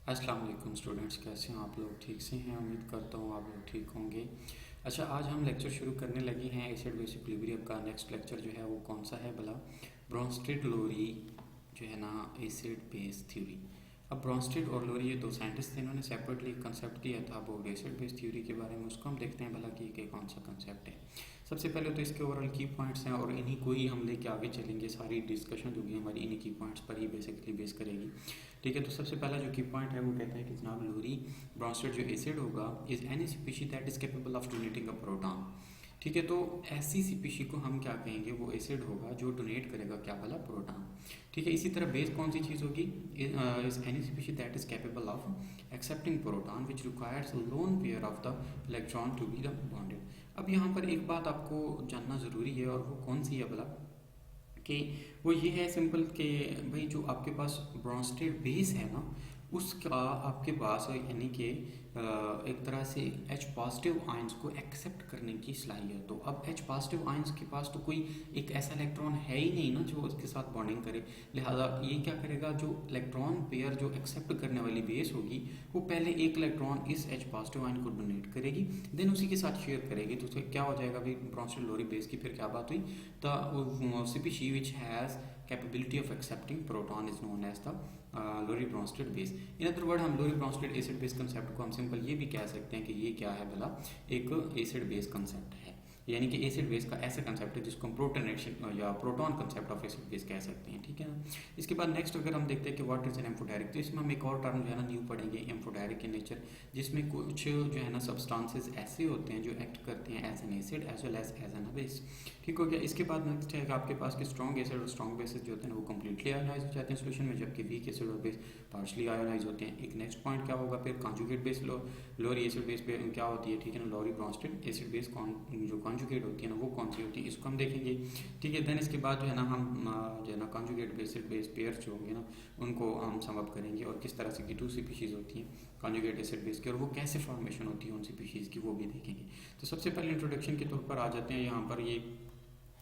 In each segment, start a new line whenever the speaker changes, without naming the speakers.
अस्सलाम वालेकुम स्टूडेंट्स, कैसे हैं आप लोग? ठीक से हैं? उम्मीद करता हूँ आप लोग ठीक होंगे। अच्छा, आज हम लेक्चर शुरू करने लगे हैं एसिड बेस इक्विलिब्रियम का। नेक्स्ट लेक्चर जो है वो कौन सा है भला? ब्रोंस्टेड लोरी जो है ना, एसिड बेस थ्योरी। अब ब्रोंस्टेड और लोरी ये दो साइंटिस्ट थे, इन्होंने सेपरेटली एक कंसेप्ट दिया था वो एसिड बेस थ्योरी के बारे में। उसको हम देखते हैं भला कि ये कौन सा कंसेप्ट है। सबसे पहले तो इसके ओवरऑल की पॉइंट्स हैं और इन्हीं को ही हम लेके आगे चलेंगे। सारी डिस्कशन जो भी हमारी इन्हीं की पॉइंट्स पर ही बेसिकली बेस करेगी। ठीक है, तो सबसे पहला जो की पॉइंट है वो कहता है कि जनाब लोरी ब्रोंस्टेड जो एसिड होगा is any species that is capable of donating a proton. ठीक है, तो ऐसी स्पीशी को हम क्या कहेंगे? वो एसिड होगा जो डोनेट करेगा क्या भला? प्रोटॉन। ठीक है, इसी तरह बेस कौन सी चीज़ होगी? Is any species that is capable of accepting proton which requires lone pair of the electron to be the bonded. अब यहाँ पर एक बात आपको जानना ज़रूरी है, और वो कौन सी है भला? कि वो ये है सिंपल कि भाई जो आपके पास ब्रोंस्टेड बेस है ना, उसका आपके पास यानी कि एक तरह से H पॉजिटिव आयंस को एक्सेप्ट करने की सलाहियत। तो अब H पॉजिटिव आयंस के पास तो कोई एक ऐसा इलेक्ट्रॉन है ही नहीं ना जो उसके साथ बॉन्डिंग करे। लिहाजा ये क्या करेगा, जो इलेक्ट्रॉन पेयर जो एक्सेप्ट करने वाली बेस होगी वो पहले एक इलेक्ट्रॉन इस H पॉजिटिव आयन को डोनेट करेगी, देन उसी के साथ शेयर करेगी। तो उससे क्या हो जाएगा भाई? ब्रोंस्टेड लोरी बेस की फिर क्या बात हुई? The species which has capability of accepting proton is known as the Lowry Bronsted base. In other word हम Lowry Bronsted acid base concept को हम सिंपल ये भी कह सकते हैं कि ये क्या है भला? एक एसिड बेस कंसेप्ट है, यानी कि एसिड बेस का ऐसा कंसेप्ट है जिसको हम प्रोटोनेशन या proton concept of acid base कह सकते हैं। ठीक है ना। इसके बाद नेक्स्ट अगर हम देखते हैं कि व्हाट इज एन एम्फोटेरिक, तो इसमें हम एक और टर्म जो है ना न्यू पढ़ेंगे, एम्फोटेरिक इन नेचर, जिसमें कुछ जो है ना सब्सटेंसेस ऐसे होते हैं जो एक्ट करते हैं as an acid as well as an base. ठीक हो गया। इसके बाद नेक्स्ट है आपके पास कि स्ट्रॉन्ग एसिड और स्ट्रॉन्ग बेसिस जो होते हैं वो कंप्लीटली आयोनाइज हो जाते हैं सोल्यूशन में, जबकि वीक एसिड और बेस पार्शली आयोनाइज होते हैं। एक नेक्स्ट पॉइंट क्या होगा फिर? कॉन्जुगेट बेस लोरी एसिड बेस पे क्या होती है? ठीक है ना, लोरी ब्रोंस्टेड एसिड बेस जो कॉन्जुगेट होती है ना वो कौन सी होती है, इसको हम देखेंगे। ठीक है, देन इसके बाद जो है ना हम जो है ना कॉन्जुगेट एसिड बेस पेयर जो होंगे ना उनको हम सम अप करेंगे, और किस तरह से की टू स्पीशीज होती हैं कॉन्जुगेट एसिड बेस की, और वो कैसे फॉर्मेशन होती है उन स्पीशीज की, वो भी देखेंगे। तो सबसे पहले इंट्रोडक्शन के तौर पर आ जाते हैं यहाँ पर।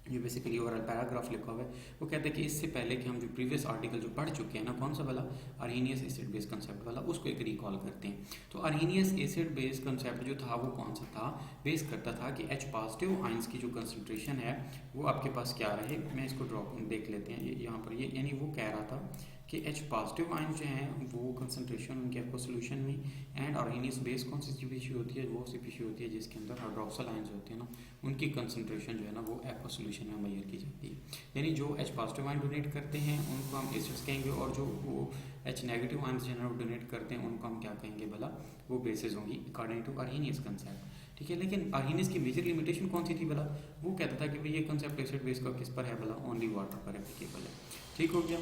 ये बेसिकली ओवरऑल पैराग्राफ लिखा हुआ है। वो कहते हैं कि इससे पहले कि हम जो प्रीवियस आर्टिकल जो पढ़ चुके हैं ना, कौन सा वाला? अर्हीनियस एसिड बेस कंसेप्ट वाला, उसको एक रिकॉल करते हैं। तो अर्हीनियस एसिड बेस कंसेप्ट जो था वो कौन सा था? बेस करता था कि H पॉजिटिव आयंस की जो कंसंट्रेशन है वो आपके पास क्या रहे। मैं इसको ड्रॉप देख लेते हैं। ये यहाँ पर ये यानी वो कह रहा था कि H पॉजिटिव आयन जो हैं वो कंसंट्रेशन उनके एक्वा सोल्यूशन में, एंड अर्हीनियस बेस कौन सी स्पीशी होती है? वो स्पीशी होती है जिसके अंदर हाइड्रोक्सिल आयंस होते हैं ना, उनकी कंसंट्रेशन जो है ना वो एक्वा सोल्यूशन में मेजर की जाती है। यानी जो H पॉजिटिव आयन डोनेट करते हैं उनको हम एसिड्स कहेंगे, और जो वो H नेगेटिव आयन जो है डोनेट करते हैं उनको हम क्या कहेंगे भला? वो बेसिस होंगी अकॉर्डिंग टू अर्हीनियस कंसेप्ट। ठीक है, लेकिन अर्हीनियस की मेजर लिमिटेशन कौन सी थी भला? वो कहता था कि भाई ये कंसेप्ट एसिड बेस का किस पर है भला? ओनली वाटर पर एप्लीकेबल है। ठीक हो गया।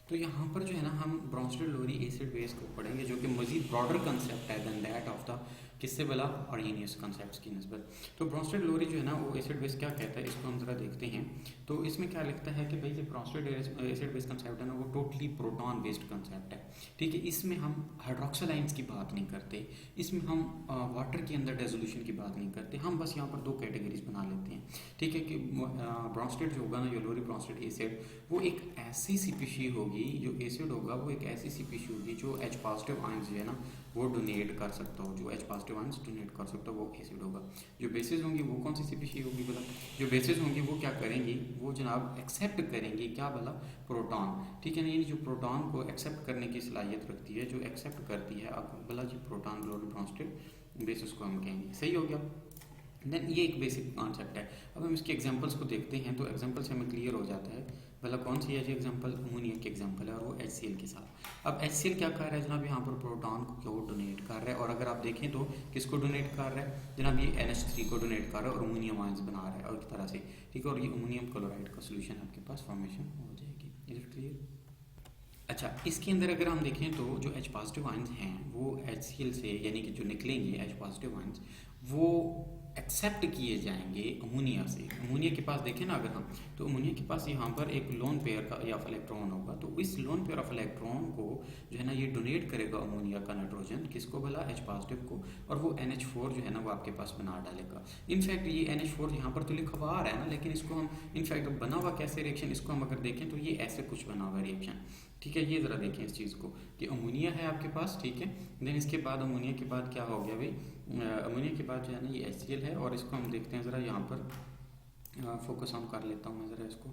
तो यहाँ पर जो है ना हम ब्रोंस्टेड लोरी एसिड बेस को पढ़ेंगे, जो कि मजीद ब्रॉडर कंसेप्ट है देन दैट ऑफ द किससे भला? अर्हीनियस कंसेप्ट की नस्बत। तो ब्रोंस्टेड लोरी जो है ना वो एसिड बेस क्या कहता है, इसको हम जरा देखते हैं। तो इसमें क्या लिखता है कि भाई जो ब्रोंस्टेड एसिड बेस कंसेप्ट है ना वो टोटली प्रोटॉन बेस्ड कंसेप्ट है। ठीक है, इसमें हम हाइड्रोक्सिल आयंस की बात नहीं करते, इसमें हम वाटर के अंदर डेजोल्यूशन की बात नहीं करते, हम बस यहाँ पर दो कैटेगरीज बना लेते हैं। ठीक है, कि ब्रोंस्टेड जो होगा ना, जो लोरी ब्रोंस्टेड एसिड, वो एक ऐसी स्पीशी होगी, जो एसिड होगा वो एक ऐसी स्पीशी होगी जो H पॉजिटिव आयंस जो है ना वो डोनेट कर सकता हो। जो H पॉजिटिव आयंस डोनेट कर सकता हो वो एसिड होगा। जो बेसिस होंगी वो कौन सी स्पीशी होगी भला? जो बेसिस होंगी वो क्या करेंगी? वो जनाब एक्सेप्ट करेंगी क्या भला? प्रोटॉन। ठीक है ना, यानी जो प्रोटॉन को एक्सेप्ट करने की सलाहियत रखती है, जो एक्सेप्ट करती है अब भला जी प्रोटॉन लोरी ब्रोंस्टेड बेसिस को हम कहेंगे। सही हो गया। देन ये एक बेसिक कॉन्सेप्ट है। अब हम इसके एग्जांपल्स को देखते हैं, तो एग्जांपल से हमें क्लियर हो जाता है भला कौन सी है जो एग्जांपल? अमोनिया की एग्जांपल है, और वो HCl के साथ। अब HCl क्या कर रहा है जनाब? यहाँ पर प्रोटॉन को डोनेट कर रहा है, और अगर आप देखें तो किसको डोनेट कर रहा है जनाब? ये NH3 को डोनेट कर रहा है और अमोनियम आयंस बना रहा है और एक तरह से। ठीक है, और ये अमोनियम क्लोराइड का सोल्यूशन आपके पास फॉर्मेशन हो जाएगी। Is it clear? अच्छा, इसके अंदर अगर हम देखें तो जो H पॉजिटिव आयंस हैं वो HCl से यानी कि जो निकलेंगे H पॉजिटिव आयंस वो एक्सेप्ट किए जाएंगे अमोनिया से। अमोनिया के पास देखें ना अगर हम, तो अमोनिया के पास यहाँ पर एक लोन पेयर का या इलेक्ट्रॉन होगा, तो इस लोन पेयर ऑफ इलेक्ट्रॉन को जो है ना ये डोनेट करेगा अमोनिया का नाइट्रोजन, किसको भला, H पॉजिटिव को, और वो NH4 जो है ना वो आपके पास बना डालेगा। इनफैक्ट ये NH4 यहाँ पर तो लिखा हुआ आ रहा है ना, लेकिन इसको हम इनफैक्ट बना हुआ कैसे रिएक्शन, इसको हम अगर देखें तो ये ऐसे कुछ बना हुआ रिएक्शन, ठीक है। ये ज़रा देखें इस चीज़ को कि अमोनिया है आपके पास, ठीक है। देन इसके बाद अमोनिया के बाद क्या हो गया भाई, अमोनिया के बाद जो है ना ये HCl है, और इसको हम देखते हैं ज़रा यहाँ पर फोकस ऑन कर लेता हूँ मैं ज़रा इसको,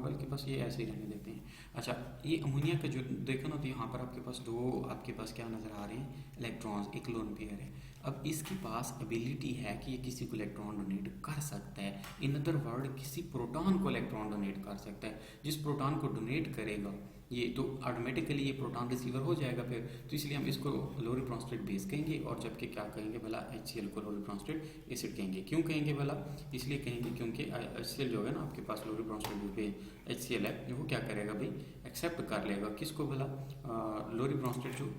बल्कि बस ये ऐसे ही रहने देते हैं। अच्छा, ये अमोनिया का जो देखो ना, तो यहाँ पर आपके पास दो आपके पास क्या नज़र आ रहे हैं, इलेक्ट्रॉन्स, एक लोन पेयर है। अब इसके पास एबिलिटी है कि ये किसी को इलेक्ट्रॉन डोनेट कर सकता है, इन अदर वर्ड किसी प्रोटॉन को इलेक्ट्रॉन डोनेट कर सकता है। जिस प्रोटॉन को डोनेट करेगा ये तो ऑटोमेटिकली ये प्रोटॉन रिसीवर हो जाएगा फिर, तो इसलिए हम इसको लोरी ब्रोंस्टेड बेस कहेंगे, और जबकि क्या कहेंगे भला, HCl को लोरी ब्रोंस्टेड एसिड कहेंगे। क्यों कहेंगे भला, इसलिए कहेंगे क्योंकि HCl जो है ना आपके पास लोरी ब्रोंस्टेड बेस HCl है, वो क्या करेगा भाई, एक्सेप्ट कर लेगा किसको भला, लोरी ब्रोंस्टेड जो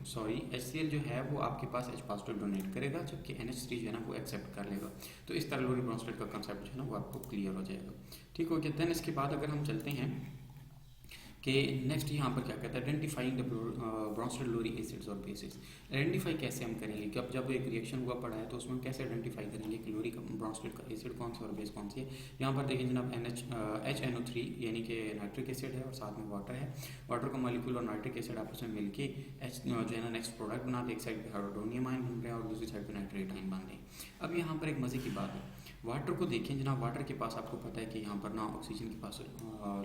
HCl जो है वो आपके पास H पॉजिटिव डोनेट करेगा, जबकि NH3 जो है ना वो एक्सेप्ट कर लेगा। तो इस तरह लोरी ब्रोंस्टेड का कंसेप्ट जो है ना वो आपको क्लियर हो जाएगा, ठीक हो गया। देन इसके बाद अगर हम चलते हैं कि नेक्स्ट यहाँ पर क्या कहता है, identifying the Bronsted Lowry acids और बेसिस। आइडेंटिफाई कैसे हम करेंगे कि अब जब एक रिएक्शन हुआ पड़ा है तो उसमें कैसे आइडेंटिफाई करेंगे कि लोरी का ब्रोंस्टेड का एसिड कौन सा और बेस कौन सी है। यहाँ पर देखिए जनाब HNO3 यानी कि नाइट्रिक एसिड है, और साथ में वाटर है। वाटर का मॉलिक्यूल और नाइट्रिक एसिड आपस में मिलके जो है ना नेक्स्ट प्रोडक्ट बनाते, एक साइड पे हाइड्रोनियम आयन बन रहे हैं और दूसरी साइड पे नाइट्रेट आयन बन रहे हैं। अब यहाँ पर एक मजे की बात है, वाटर को देखें जनाब, वाटर के पास आपको पता है कि यहाँ पर ना ऑक्सीजन के पास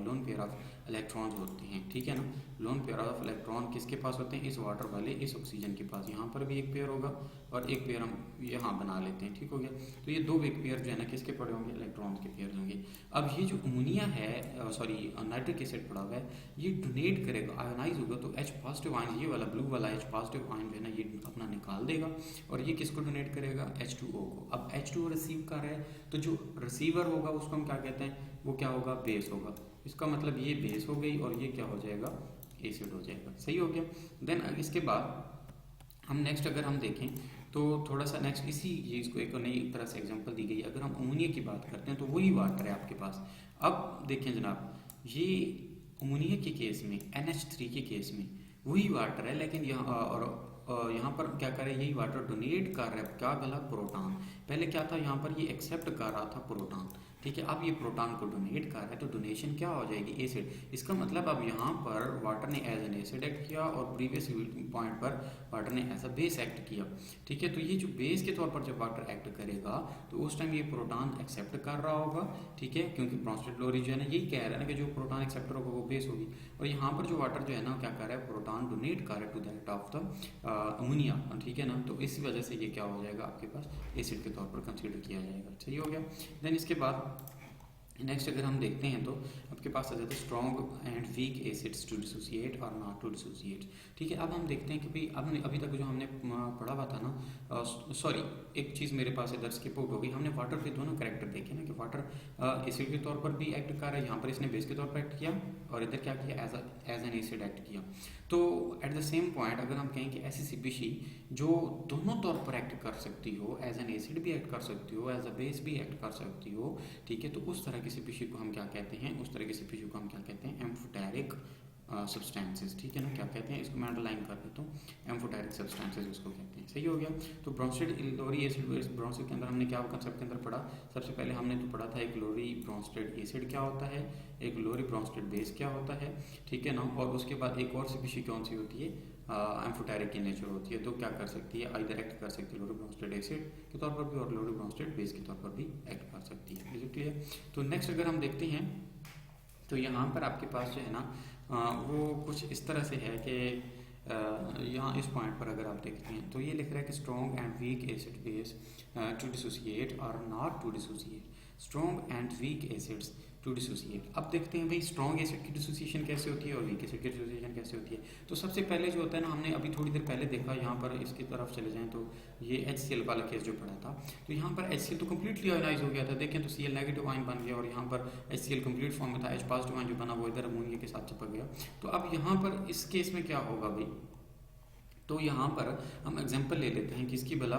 लोन पेयर ऑफ इलेक्ट्रॉन्स होते हैं, ठीक है ना। लोन पेयर ऑफ इलेक्ट्रॉन किसके पास होते हैं, इस वाटर वाले इस ऑक्सीजन के पास। यहाँ पर भी एक पेयर होगा और एक पेयर हम यहाँ बना लेते हैं, ठीक हो गया। तो ये दो एक पेयर जो है ना किसके पड़े होंगे, इलेक्ट्रॉन्स के पेयर होंगे। अब ये जो अमोनिया है, नाइट्रिक एसिड पड़ा हुआ है, ये डोनेट करेगा, आयोनाइज होगा, तो H पॉजिटिव आयन, ये वाला ब्लू वाला H पॉजिटिव आयन जो है ना ये अपना निकाल देगा, और ये किसको डोनेट करेगा, H2O को। अब H2O रिसीव कर रहा है, तो जो रिसीवर होगा उसको हम क्या कहते हैं, वो क्या होगा, बेस होगा। इसका मतलब ये बेस हो गई और ये क्या हो जाएगा, एसिड हो जाएगा, सही हो गया। देन इसके बाद हम नेक्स्ट अगर हम देखें तो थोड़ा सा नेक्स्ट इसी चीज़ को एक नई तरह से एग्जांपल दी गई। अगर हम अमोनिया की बात करते हैं तो वही वाटर है आपके पास। अब देखें जनाब, ये अमोनिया के केस में, NH3 के केस में वही वाटर है, लेकिन यहाँ पर क्या कर रहा है, यही वाटर डोनेट कर रहा है क्या भला, प्रोटॉन। पहले क्या था, यहाँ पर ये एक्सेप्ट कर रहा था प्रोटॉन, ठीक है। अब ये प्रोटॉन को डोनेट कर रहा है, तो डोनेशन क्या हो जाएगी, एसिड। इसका मतलब अब यहाँ पर वाटर ने एज एन एसिड एक्ट किया और प्रीवियस पॉइंट पर वाटर ने एज अ बेस एक्ट किया, ठीक है। तो ये जो बेस के तौर पर जब वाटर एक्ट करेगा तो उस टाइम ये प्रोटॉन एक्सेप्ट कर रहा होगा, ठीक है, क्योंकि ब्रोंस्टेड लोरी जो है ना यही कह रहा है ना कि जो प्रोटॉन एक्सेप्टर होगा वो बेस होगी। और यहाँ पर जो वाटर जो है ना क्या कर रहा है, प्रोटॉन डोनेट कर रहा है to that of the ammonia, ठीक है ना। तो इसी वजह से ये क्या हो जाएगा, आपके पास एसिड के तौर पर कंसीडर किया जाएगा, सही हो गया। देन इसके बाद नेक्स्ट अगर हम देखते हैं तो आपके पास आ जाता है strong and weak acids to dissociate और नॉट टू डिसोसिएट, ठीक है। अब हम देखते हैं कि भाई अभी तक जो हमने पढ़ा हुआ था ना, सॉरी एक चीज़ मेरे पास इधर स्किप आउट हो गई। हमने वाटर के दोनों कैरेक्टर देखे ना कि वाटर एसिड के तौर पर भी एक्ट कर रहा है, यहाँ पर इसने बेस के तौर पर एक्ट किया और इधर क्या किया, एज एन एसिड एक्ट किया। तो एट द सेम पॉइंट अगर हम कहें कि ऐसी स्पीशी जो दोनों तौर पर एक्ट कर सकती हो, एज एन एसिड भी एक्ट कर सकती हो, एज अ बेस भी एक्ट कर सकती हो, ठीक है, तो उस तरह की स्पीशी को हम क्या कहते हैं, उस तरह की स्पीशी को हम क्या कहते हैं, एम्फोटेरिक सब्सटेंसेस, ठीक है ना। क्या कहते हैं इसको, मैं अंडरलाइन कर देता हूँ, एम्फोटेरिक सब्सटेंसेस उसको कहते हैं, सही हो गया। तो ब्रोंस्टेड लोरी एसिड, ब्रोंस्टेड के अंदर हमने क्या कंसेप्ट के अंदर पढ़ा, सबसे पहले हमने तो पढ़ा था एक लोरी ब्रोंस्टेड एसिड क्या होता है, एक लोरी ब्रोंस्टेड बेस क्या होता है, ठीक है ना। और उसके बाद एक और स्पीशी कौन सी होती है, एम्फोटेरिक की नेचर होती है, तो क्या कर सकती है, आइदर एक्ट कर सकती है लोरी ब्रोंस्टेड एसिड के तौर पर भी और लोरी ब्रोंस्टेड बेस के तौर पर भी एक्ट कर सकती है, इज इट क्लियर। तो नेक्स्ट अगर हम देखते हैं तो यहाँ पर आपके पास जो है ना वो कुछ इस तरह से है कि यहाँ इस पॉइंट पर अगर आप देखते हैं तो ये लिख रहा है कि strong and weak acid base to dissociate और not to dissociate, strong and weak acids to dissociate. अब देखते हैं भाई स्ट्रॉन्ग एसिड की डिसोसिएशन कैसे होती है और वीक एसिड की डिसोसिएशन कैसे होती है। तो सबसे पहले जो होता है ना, हमने अभी थोड़ी देर पहले देखा, यहाँ पर इसकी तरफ चले जाएं तो ये HCl वाला केस जो पड़ा था, तो यहाँ पर HCl तो कम्प्लीटली आयोनाइज हो गया था, देखें तो Cl नेगेटिव आयन बन गया और यहाँ पर HCl कम्प्लीट फॉर्म में था, H पॉजिटिव आयन जो बना वो इधर अमोनिया के साथ चिपक गया। तो अब यहाँ पर इस केस में क्या होगा भाई, तो यहाँ पर हम एग्जांपल ले लेते हैं कि इसकी भला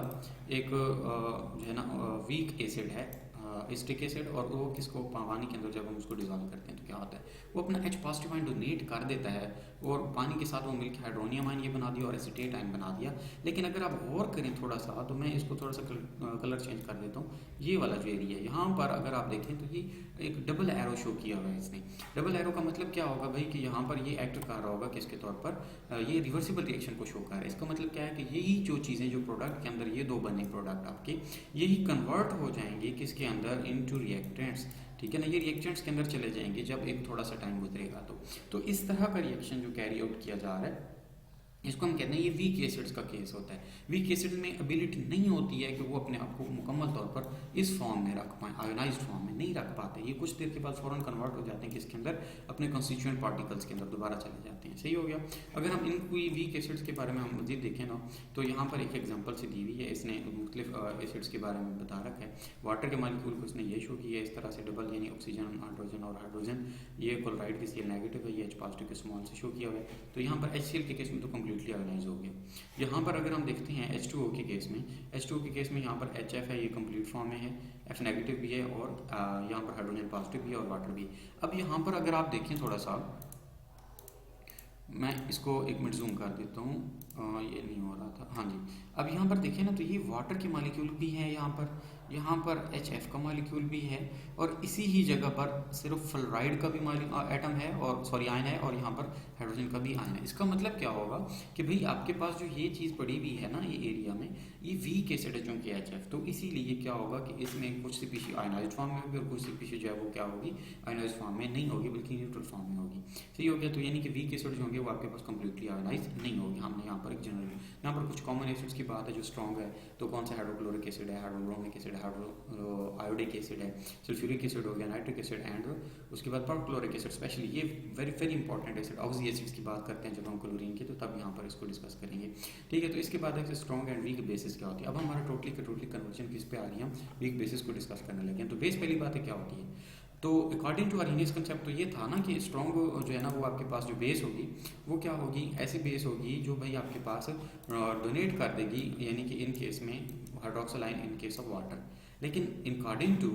एक जो है ना वीक एसिड है, एसिटिक एसिड, और वो किसको पानी के अंदर जब हम उसको डिजोल्व करते हैं तो क्या होता है, वो अपना H पॉजिटिव आयन डोनेट कर देता है और पानी के साथ वो मिलकर हाइड्रोनियम आयन ये बना दिया और एसिटेट आयन बना दिया। लेकिन अगर आप और करें थोड़ा सा, तो मैं इसको थोड़ा सा कलर चेंज कर देता हूँ। ये वाला जो एरिया है यहाँ पर अगर आप देखें तो ये एक डबल एरो शो किया हुआ है इसने। डबल एरो का मतलब क्या होगा भाई कि यहाँ पर ये एक्ट कर रहा होगा किसके तौर पर, ये रिवर्सिबल रिएक्शन को शो कर रहा है। इसका मतलब क्या है कि यही जो चीज़ें जो प्रोडक्ट के अंदर ये दो बने प्रोडक्ट आपके, यही कन्वर्ट हो जाएंगे किसके अंदर, इनटू रिएक्टेंट्स। ठीक है ना, ये रिएक्टेंट्स के अंदर चले जाएंगे जब एक थोड़ा सा टाइम गुजरेगा। तो इस तरह का रिएक्शन जो कैरी आउट किया जा रहा है इसको हम कहते हैं ये वीक एसिड्स का केस होता है। वीक एसिड में एबिलिटी नहीं होती है कि वो अपने आप को मुकम्मल तौर पर इस फॉर्म में रख पाएँ, आयोनाइज्ड फॉर्म में नहीं रख पाते। ये कुछ देर के बाद फ़ौरन कन्वर्ट हो जाते हैं किसके अंदर, अपने कंस्टिट्यूएंट पार्टिकल्स के अंदर दोबारा चले जाते हैं। सही हो गया। अगर हम इन कोई वीक एसिड्स के बारे में हम मजीद देखें ना, तो यहाँ पर एक एग्जाम्पल से दी हुई है, इसने मुख्तलिफ एसिड्स के बारे में बता रखा है। वाटर के मालिक्यूल को इसने ये शो किया है इस तरह से डबल, यानी ऑक्सीजन, हाइड्रोजन और हाइड्रोजन। ये क्लोराइड के Cl नेगेटिव है, ये H पॉजिटिव के स्मॉल से शो किया हुआ है। तो यहाँ पर HCl के केस में तो कम्प्लीटली आयोनाइज हो गया। यहाँ पर अगर हम देखते हैं H2O के केस में, H2O के केस में यहाँ पर HF है, ये कंप्लीट फॉर्म में है, F नेगेटिव भी है और यहाँ पर हाइड्रोजन पॉजिटिव भी है और वाटर भी। अब यहाँ पर अगर आप देखें थोड़ा सा, मैं इसको एक मिनट जूम कर देता हूँ, ये नहीं हो रहा था, हाँ जी। अब यहाँ पर देखें ना, तो ये वाटर के मालिक्यूल भी हैं, यहाँ पर HF का मालिक्यूल भी है, और इसी ही जगह पर सिर्फ फ्लोराइड का भी एटम है और सॉरी आयन है, और यहाँ पर हाइड्रोजन का भी आयन है। इसका मतलब क्या होगा कि भाई आपके पास जो ये चीज़ पड़ी हुई है ना, ये एरिया में ये वीक एसिड है चूँकि HF, तो इसीलिए क्या होगा कि इसमें कुछ स्पीशीज आयनाइज्ड फॉर्म में होगी और कुछ स्पीशीज जो है वो क्या होगी, आयनाइज्ड फॉर्म में नहीं होगी बल्कि न्यूट्रल फॉर्म में होगी। सही हो गया। तो यानी कि वीक एसिड जो होंगे वो आपके पास कंप्लीटली आयनाइज नहीं होगी। हमने यहाँ पर एक जनरल, यहाँ पर कुछ कॉमन एसिड्स की बात है जो स्ट्रॉन्ग है, तो कौन सा हाइड्रोक्लोरिक एसिड है, हाइड्रोब्रोमिक एसिड है, आयोडिक एसिड है, सल्फ्यूरिक एसिड हो गया, नाइट्रिक एसिड, एंड उसके बाद परक्लोरिक एसिड। स्पेशली ये very very important acid, oxy acids की बात करते हैं जब हम क्लोरीन की, तो तब यहाँ पर इसको डिस्कस करेंगे। ठीक है। तो इसके बाद है स्ट्रॉन्ग एंड वीक बेसिस क्या होती है। अब हमारा टोटली कन्वर्जन किस पे आ गई, हम वीक बेसिस को डिस्कस करने लगे हैं। तो बेस पहली बात है क्या होती है, तो अकॉर्डिंग टू आर्हेनियस कंसेप्ट तो ये था ना कि स्ट्रॉन्ग जो है ना वो आपके पास जो बेस होगी वो क्या होगी, ऐसी बेस होगी जो भाई आपके पास डोनेट कर देगी, यानी कि इन केस में hydroxyl ion in case of water. लेकिन इन अकॉर्डिंग टू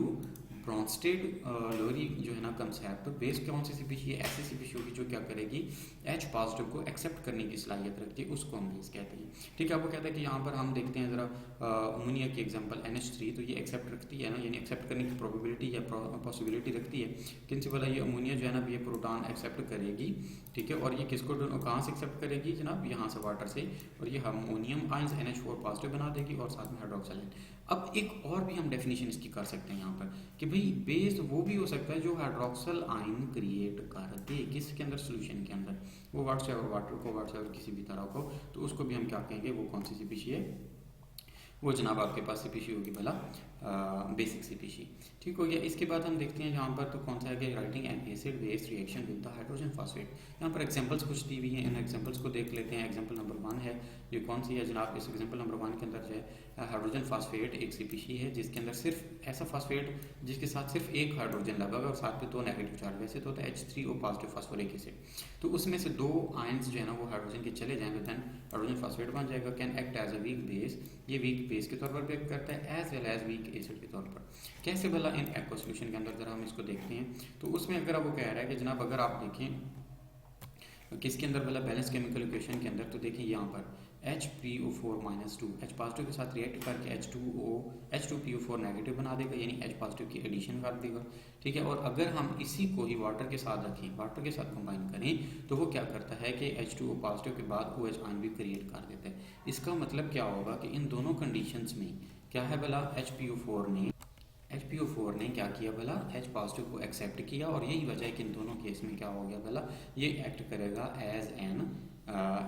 ब्रॉन्स्टेड लोरी जो है ना कंसेप्ट, बेस कौन सी स्पीशी है, ऐसी स्पीशी होगी जो क्या करेगी, H पॉजिटिव को एक्सेप्ट करने की सलाहियत रखती है, उसको हम बेस कहते हैं। ठीक है। अब वो कहता है कि यहाँ पर हम देखते हैं ज़रा अमोनिया की एग्जांपल NH3, तो ये एक्सेप्ट रखती है ना, यानी एक्सेप्ट करने की प्रोबेबिलिटी या पॉसिबिलिटी रखती है। किन से बोला, ये अमोनिया जो है ना ये प्रोटॉन एक्सेप्ट करेगी। ठीक है। और ये किसको कहाँ से एक्सेप्ट करेगी जनाब, यहाँ से वाटर से, और ये अमोनियम आयंस NH4 पॉजिटिव बना देगी और साथ में हाइड्रोक्सिल आयन। अब एक और भी हम डेफिनेशन इसकी कर सकते हैं यहाँ पर कि भाई बेस वो भी हो सकता है जो हाइड्रोक्सिल आयन क्रिएट कर दे किसके अंदर, सोल्यूशन के अंदर, वो वाटर को वाटर किसी भी तरह को, तो उसको भी हम क्या कहेंगे, वो कौन सी स्पीशी है, वो जनाब आपके पास स्पीशी होगी भला बेसिक स्पीशी। ठीक हो गया। इसके बाद हम देखते हैं यहाँ पर तो कौन सा है कि writing an acid base reaction with the hydrogen phosphate. यहाँ पर एग्जांपल्स कुछ दी हुई हैं, इन एग्जांपल्स को देख लेते हैं। एग्जांपल नंबर 1 है, ये कौन सी है जनाब, इस एग्जांपल नंबर 1 के अंदर जो है हाइड्रोजन फॉस्फेट एक स्पीशी है जिसके अंदर सिर्फ ऐसा फॉस्फेट जिसके साथ सिर्फ एक हाइड्रोजन लगा हुआ और साथ में 2 नेगेटिव चार्ज, वैसे तो होता है H3O पॉजिटिव फॉस्फोरिक एसिड, तो उसमें से 2 आयंस जो है ना वो हाइड्रोजन के चले जाएंगे, देन हाइड्रोजन फॉस्फेट बन जाएगा। Can act as a weak base, ये वीक बेस के तौर पर भी एक्ट करता है as well as weak acid के तौर पर। कैसे भला इन एक्वा सॉल्यूशन के अंदर जरा हम इसको देखते हैं, तो उसमें अगर वो कह रहा है कि जनाब अगर आप देखें किसके अंदर भला बैलेंस केमिकल इक्वेशन के अंदर, तो देखिए यहाँ पर HPO4-2 H पॉजिटिव के साथ रिएक्ट करके H2PO4 नेगेटिव बना देगा, यानी H पॉजिटिव की एडिशन कर देगा। ठीक है। और अगर हम इसी को ही वाटर के साथ रखें, वाटर के साथ कंबाइन करें, तो वो क्या करता है कि H2O पॉजिटिव के बाद OH आयन भी क्रिएट कर देता है। इसका मतलब क्या होगा कि इन दोनों कंडीशंस में क्या है भला, HPO4 ने क्या किया भला, H पॉजिटिव को एक्सेप्ट किया, और यही वजह है कि इन दोनों केस में क्या हो गया भला, ये एक्ट करेगा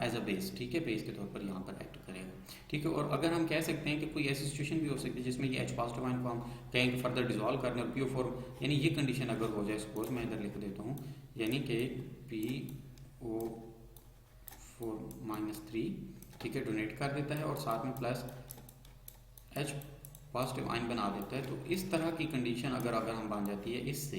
एज अ बेस। ठीक है, बेस के तौर पर यहाँ पर एक्ट करेगा। ठीक है। और अगर हम कह सकते हैं कि कोई ऐसी सिचुएशन भी हो सकती है जिसमें ये H पॉजिटिव आयन को हम कहें कि फर्दर डिजोल्व करने, और PO4 यानी ये कंडीशन अगर हो जाए, सपोज मैं इधर लिख देता हूँ, यानी कि PO4-3 ठीक है डोनेट कर देता है और साथ में प्लस H पॉजिटिव आयन बना देता है, तो इस तरह की कंडीशन अगर हम बन जाती है इससे,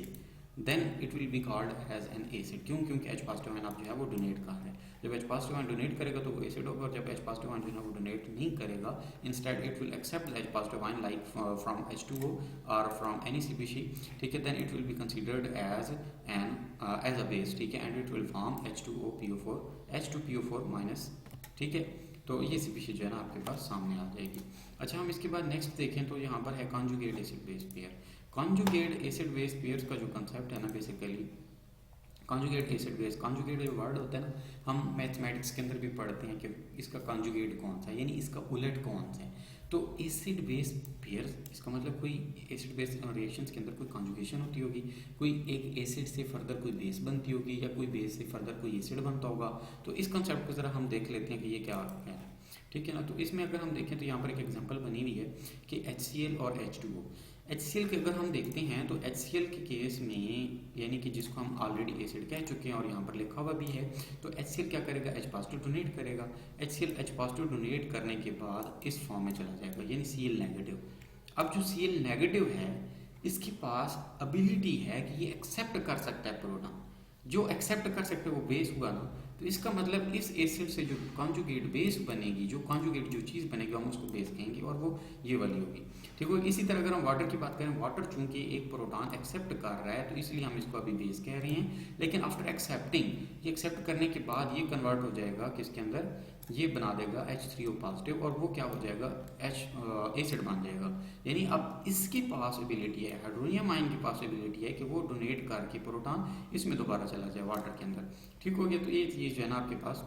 then it will be called as an acid. क्यों? क्योंकि H पॉजिटिव आयन आप जो है वो डोनेट कर रहे हैं। जब H पॉजिटिव आयन डोनेट करेगा तो वो एसिड होगा, और जब H पॉजिटिव आयन जो है वो डोनेट नहीं करेगा, instead it will accept H positive ion like from H2O और फ्रॉम एनी स्पीशीज, ठीक है, then it will be considered as as a base, ठीक है, and it will form H2PO4 H2PO4 minus, ठीक है। तो ये स्पीशीज जो है ना आपके पास सामने आ जाएगी। अच्छा, हम इसके बाद नेक्स्ट देखें तो यहाँ पर है conjugate acid base pair. Conjugate acid base pairs का जो कंसेप्ट है ना, basically conjugate acid base, conjugate जो वर्ड होता है ना, हम मैथमेटिक्स के अंदर भी पढ़ते हैं कि इसका कॉन्जुगेट कौन सा है, यानी इसका उलट कौन सा है। तो एसिड बेस पेयर, इसका मतलब कोई एसिड बेस रिएक्शंस के अंदर कोई कॉन्जुगेशन होती होगी, कोई एक एसिड से फर्दर कोई बेस बनती होगी, या कोई बेस से फर्दर कोई एसिड बनता होगा। तो इस कंसेप्ट को ज़रा हम देख लेते हैं कि ये क्या है, ठीक है ना। तो इसमें अगर हम देखें तो यहाँ पर एक एग्जांपल बनी हुई है कि HCl और H2O। HCl के अगर हम देखते हैं तो HCl के केस में, यानी कि जिसको हम ऑलरेडी एसिड कह चुके हैं और यहाँ पर लिखा हुआ भी है, तो HCl क्या करेगा, H पॉजिटिव डोनेट करेगा। HCl H पॉजिटिव डोनेट करने के बाद इस फॉर्म में चला जाएगा, यानी Cl नेगेटिव। अब जो Cl नेगेटिव है, इसके पास एबिलिटी है कि ये एक्सेप्ट कर सकता है प्रोटॉन। जो एक्सेप्ट कर सकते हैं वो बेस हुआ ना, तो इसका मतलब इस एसिड से जो कॉन्जुगेट बेस बनेगी, जो कॉन्जुगेट जो चीज़ बनेगी, हम उसको बेस कहेंगे, और वो ये वाली होगी, ठीक है। इसी तरह अगर हम वाटर की बात करें, वाटर चूंकि एक प्रोटॉन एक्सेप्ट कर रहा है, तो इसलिए हम इसको अभी बेस कह रहे हैं। लेकिन आफ्टर एक्सेप्टिंग, ये एक्सेप्ट करने के बाद ये कन्वर्ट हो जाएगा किसके अंदर, ये बना देगा H3O पॉजिटिव, और वो क्या हो जाएगा, एसिड बन जाएगा। यानी अब इसके पास एबिलिटी है, हाइड्रोनियम आयन के पास एबिलिटी है कि वो डोनेट करके प्रोटॉन इसमें दोबारा चला जाए वाटर के अंदर, ठीक हो गया। तो ये चीज़ जो है ना आपके पास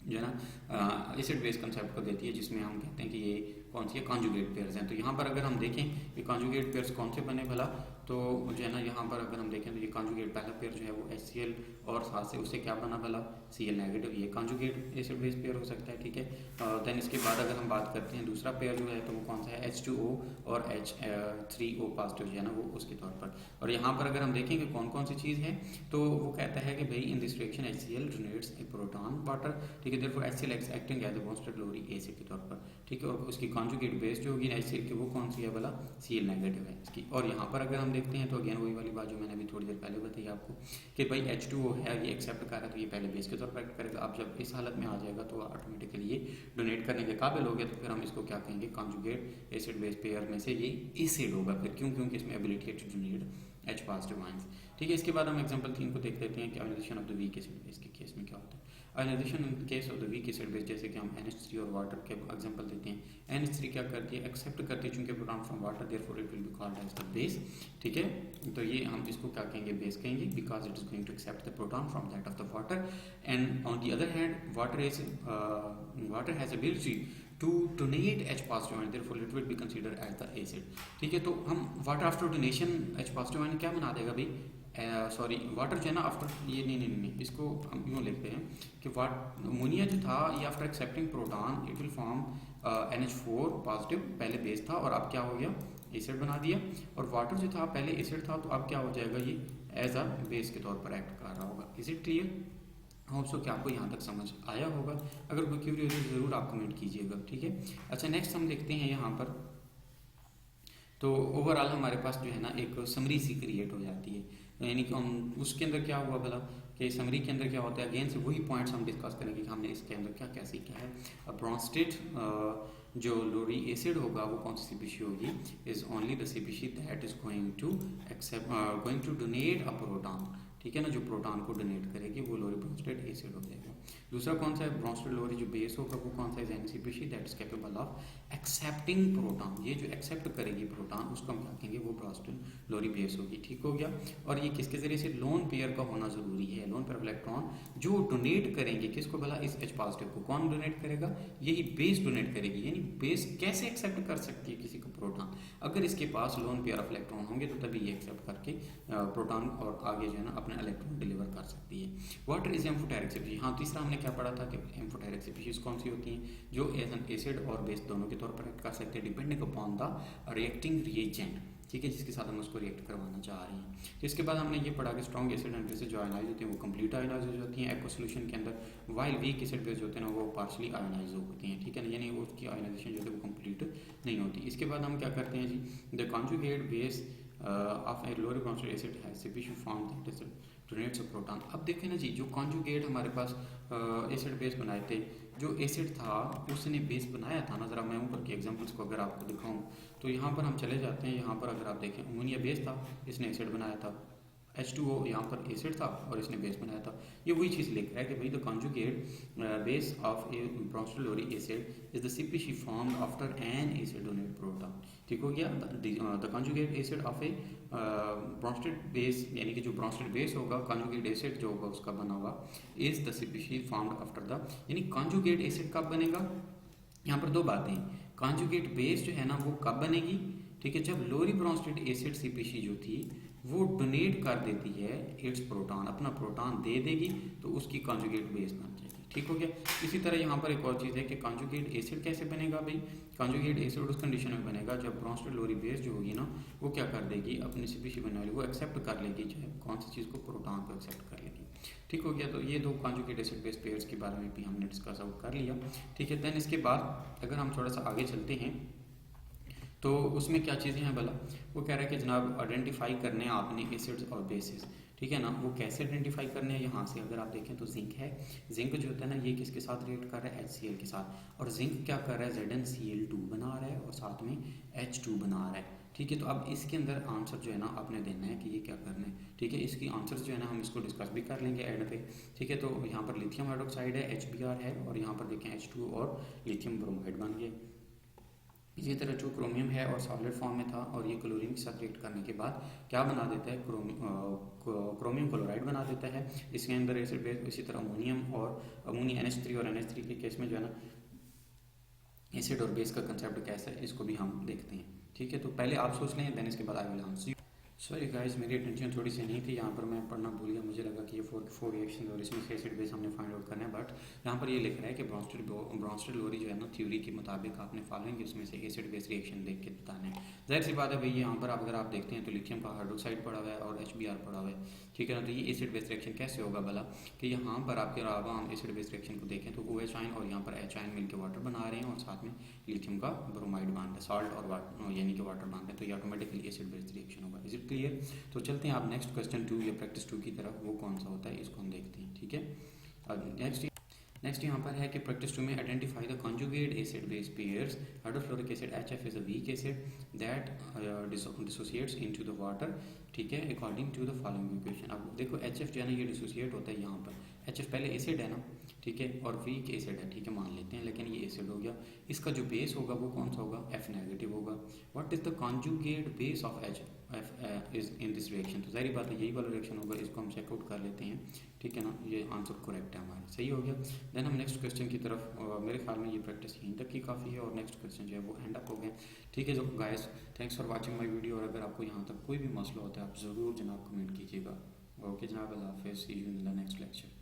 जो है ना एसिड बेस कंसेप्ट को देती है, जिसमें हम कहते हैं कि ये कौन सी है, कॉन्जुगेट पेयर्स हैं। तो यहाँ पर अगर हम देखें कि कॉन्जुगेट पेयर्स कौन से बने भला, तो जो है ना यहाँ पर अगर हम देखें तो ये कॉन्जुगेट पहला पेयर जो है वो HCl और साथ से उससे क्या बना भला, Cl नेगेटिव, ये कॉन्जुगेट एसिड बेस पेयर हो सकता है, ठीक है। देन इसके बाद अगर हम बात करते हैं दूसरा पेयर जो है, तो वो कौन सा है, H2O और H3O पॉजिटिव जो है ना वो उसके तौर पर। और यहाँ पर अगर हम देखें कि कौन कौन सी चीज़ है, तो वो कहता है कि भाई in this reaction HCl donates a proton water, ठीक है, therefore HCl acting as a Bronsted Lowry acid के तौर पर, ठीक है। और उसकी कॉन्जुगेट बेस जो होगी HCl की, वो कौन सी है भला, Cl नेगेटिव है इसकी। और यहाँ पर अगर हम देखते हैं तो अगेन वही वाली बात जो मैंने अभी थोड़ी देर पहले बताई आपको कि भाई H2O है, ये एक्सेप्ट कर रहा है, तो ये पहले बेस के तौर पर एक्ट करेगा। अब जब इस हालत में आ जाएगा तो ऑटोमेटिकली ये डोनेट करने के काबिल हो गया, तो फिर हम इसको क्या कहेंगे, कॉन्जुगेट एसिड बेस पेयर में से ये एसिड होगा फिर, क्यों, क्योंकि इसमें एबिलिटी है to donate H positive ions, ठीक है। इसके बाद हम एग्जांपल 3 को देख लेते हैं कि ionisation of the weak acid base के केस में क्या होता है। Ionisation in case of the weak acid base, जैसे कि हम NH3 और वाटर के एग्जांपल देते हैं। NH3 क्या करती है, एक्सेप्ट करती है चूंकि proton from water, therefore it will be called as the base, ठीक है। तो ये हम इसको क्या कहेंगे, बेस कहेंगे, because it is going to accept the proton from that of the water. And on the other hand water has ability to donate H positive ion, therefore it will be considered as the acid, ठीक है। तो हम water after donation H positive ion क्या बना देगा भाई, sorry water जो है ना आफ्टर, ये नहीं, इसको हम यूँ लिखते हैं कि अमोनिया जो था ये after accepting proton it will form NH4 positive, पहले बेस था और अब क्या हो गया, एसिड बना दिया। और वाटर जो था पहले एसिड था, तो अब क्या हो जाएगा, ये एज अ बेस के तौर पर एक्ट कर रहा होगा। Is it clear? Hope so कि आपको यहाँ तक समझ आया होगा। अगर कोई क्यूरी हो तो ज़रूर आप कमेंट कीजिएगा, ठीक है। अच्छा, नेक्स्ट हम देखते हैं यहाँ पर, तो ओवरऑल हमारे पास जो है ना एक समरी सी क्रिएट हो जाती है, यानी कि हम उसके अंदर क्या हुआ भला, कि समरी के अंदर क्या होता है, अगेन से वही पॉइंट्स हम डिस्कस करेंगे कि हमने इसके अंदर क्या क्या सीखा है। ब्रोंस्टेट जो लोरी एसिड होगा वो कौन सी स्पीशीज होगी, is only the species that is going to accept going to donate a proton, ठीक है ना, जो प्रोटॉन को डोनेट करेगी वो लोरी ब्रोंस्टेट एसिड हो जाएगा। दूसरा कौन सा है, ब्रोंस्टेट लोरी जो बेस होगा वो कौन सा है, any species that is capable of accepting proton, ये जो एक्सेप्ट करेगी प्रोटॉन उसको हम क्या कहेंगे, वो ब्रोंस्टेट लोरी बेस होगी, ठीक हो गया। और ये किसके जरिए से, लोन पेयर का होना जरूरी है, लोन पेयर ऑफ इलेक्ट्रॉन जो डोनेट करेंगे किसको भला, इस H पॉजिटिव को। कौन डोनेट करेगा, यही बेस डोनेट करेगी। यानी बेस कैसे एक्सेप्ट कर सकती है किसी को प्रोटॉन, अगर इसके पास लोन पेयर ऑफ इलेक्ट्रॉन होंगे तो तभी ये एक्सेप्ट करके प्रोटॉन और आगे जो है ना अपने इलेक्ट्रॉन डिलीवर कर सकती है। वाटर इज एम्फोटेरिक स्पीशीज, हाँ तीसरा हमने क्या पढ़ा था कि एम्फोटेरिक स्पीशीज कौन सी होती हैं, जो एज एन एसिड और बेस दोनों के तौर पर एक्ट कर सकते हैं depending upon the reacting reagent, ठीक है, जिसके साथ हम उसको रिएक्ट करवाना चाह रहे हैं। तो इसके बाद हमने ये पढ़ा कि स्ट्रॉन्ग एसिड एंड बेस जो आयनाइज होती हैं वो कंप्लीट आयनाइज होती हैं एक्वा सॉल्यूशन के अंदर, वाइल वीक एसिड बेस होते हैं ना वो पार्शली आयनाइज होती हैं, ठीक है ना, यानी वो उसकी आयनाइजेशन जो है वो कंप्लीट नहीं होती। इसके बाद हम क्या करते हैं जी, the conjugate base of a lower Bronsted acid has sufficient form that is donates a proton. अब देखें ना जी, जो कॉन्जुगेट हमारे पास एसिड बेस बनाए थे, जो एसिड था उसने बेस बनाया था ना, ज़रा मैं ऊपर के एग्जांपल्स को अगर आपको दिखाऊं तो यहाँ पर हम चले जाते हैं। यहाँ पर अगर आप देखें अमोनिया बेस था, इसने एसिड बनाया था, H2O यहाँ पर एसिड था और इसने बेस बनाया था। ये वही चीज़ लिख रहा है कि भाई the conjugate base of a Bronsted Lowry acid is the CpC formed after an acid donate proton. ठीक हो गया। The conjugate acid of a Bronsted base, यानी कि जो ब्रोंस्टेड बेस होगा, कॉन्जुगेट एसिड जो होगा उसका बना हुआ, is the CpC formed after the, यानी कॉन्जुगेट एसिड कब बनेगा। यहाँ पर दो बातें, कॉन्जुगेट बेस जो है ना वो कब बनेगी, ठीक है, जब लोअर ब्रोंस्टेड एसिड CpC जो थी वो डोनेट कर देती है इट्स प्रोटॉन, अपना प्रोटॉन दे देगी तो उसकी कॉन्जुगेट बेस बन जाएगी। ठीक हो गया। इसी तरह यहाँ पर एक और चीज़ है कि कॉन्जुगेट एसिड कैसे बनेगा भाई, कॉन्जुगेट एसिड उस कंडीशन में बनेगा जब ब्रोंस्टेलोरी बेस जो होगी ना वो क्या कर देगी, अपनी CpC बनने वाली वो एक्सेप्ट कर लेगी, चाहे कौन सी चीज़ को, प्रोटॉन को एक्सेप्ट कर लेगी। ठीक हो गया। तो ये दो कॉन्जुगेट एसिड बेस पेयर्स के बारे में भी हमने डिस्कस आउट कर लिया। ठीक है। देन इसके बाद अगर हम थोड़ा सा आगे चलते हैं तो उसमें क्या चीज़ें हैं भला, वो कह रहा है कि जनाब आइडेंटिफाई करने हैं आपने एसिड्स और बेसिस, ठीक है ना। वो कैसे आइडेंटिफाई करने हैं, यहाँ से अगर आप देखें तो जिंक है, जिंक जो होता है ना ये किसके साथ रिएक्ट कर रहा है, HCl के साथ, और जिंक क्या कर रहा है, ZnCl2 बना रहा है और साथ में H2 बना रहा है। ठीक है। तो अब इसके अंदर आंसर जो है ना आपने देना है कि ये क्या करना है। ठीक है। इसकी आंसर जो है ना हम इसको डिस्कस भी कर लेंगे एंड पे। ठीक है। तो यहाँ पर लिथियम हाइड्रोक्साइड है, HBr है, और यहाँ पर देखें H2 और लिथियम ब्रोमाइड बन गए। इसी तरह जो क्रोमियम है और सॉलिड फॉर्म में था और ये क्लोरीन के साथ रिएक्ट करने के बाद क्या बना देता है, क्रोमियम क्लोराइड बना देता है। इसके अंदर एसिड बेस, इसी तरह अमोनियम और अमोनिया NH3 और NH3 के केस में जो है ना एसिड और बेस का कंसेप्ट कैसा है इसको भी हम देखते हैं। ठीक है। तो पहले आप सोच लें, देन इसके बाद I will answer. Sorry guys, मेरी अटेंशन थोड़ी सी नहीं थी, यहाँ पर मैं पढ़ना भूल गया। मुझे लगा कि ये 4 रिएक्शन और इसमें से एसिड बेस हमने फाइंड आउट करना है, बट यहाँ पर ये लिख रहा है कि ब्रोंस्टेलोरी जो है ना थ्योरी के मुताबिक आपने फॉलोइंग इसमें से एसिड बेस रिएक्शन देख के बताना है। जाहिर सी बात है भाई, यहाँ पर अगर आप देखते हैं तो लिथियम का हाइड्रोक्साइड पड़ा हुआ है और HBr पड़ा हुआ है। ठीक है ना। तो ये एसिड बेस रिएक्शन कैसे होगा भला, कि यहाँ पर आपके अलावा हम एसिड बेस रिएक्शन को देखें तो OH आयन और यहाँ पर H आयन मिलकर वाटर बना रहे हैं और साथ में लिथियम का ब्रोमाइड बन रहा है, सॉल्ट और वाटर यानी कि वाटर बन रहे हैं, तो ये ऑटोमेटिकली एसिड बेस रिएक्शन होगा। Is it clear. तो चलते हैं आप नेक्स्ट क्वेश्चन 2 या प्रैक्टिस 2 की तरफ, वो कौन सा होता है इसको हम देखते हैं। ठीक है। अब नेक्स्ट यहाँ पर है कि प्रैक्टिस 2 में identify the conjugate acid base pairs. Hydrofluoric acid HF is a weak acid that dissociates into the water. ठीक है, according to the following equation. अब देखो HF जो है ना ये डिसोसिएट होता है यहाँ पर, HF पहले एसिड है ना, ठीक है, और वीक एसिड है, ठीक है, मान लेते हैं, लेकिन ये एसिड हो गया। इसका जो बेस होगा वो कौन सा होगा, F नेगेटिव होगा। What is the conjugate base of F is in this reaction. तो सारी बात है यही वाला रिएक्शन होगा, इसको हम चेकआउट कर लेते हैं। ठीक है ना, ये आंसर करेक्ट है हमारा, सही हो गया। देन हम नेक्स्ट क्वेश्चन की तरफ, मेरे ख्याल में ये प्रैक्टिस यहीं तक की काफ़ी है और नेक्स्ट क्वेश्चन जो है वो एंड अप हो गया। ठीक है जो guys, thanks for watching my video, और अगर आपको यहाँ तक कोई भी मसला होता है आप ज़रूर जनाब कमेंट कीजिएगा। ओके जनाब, अल्लाह हाफिज़, see you in the next lecture.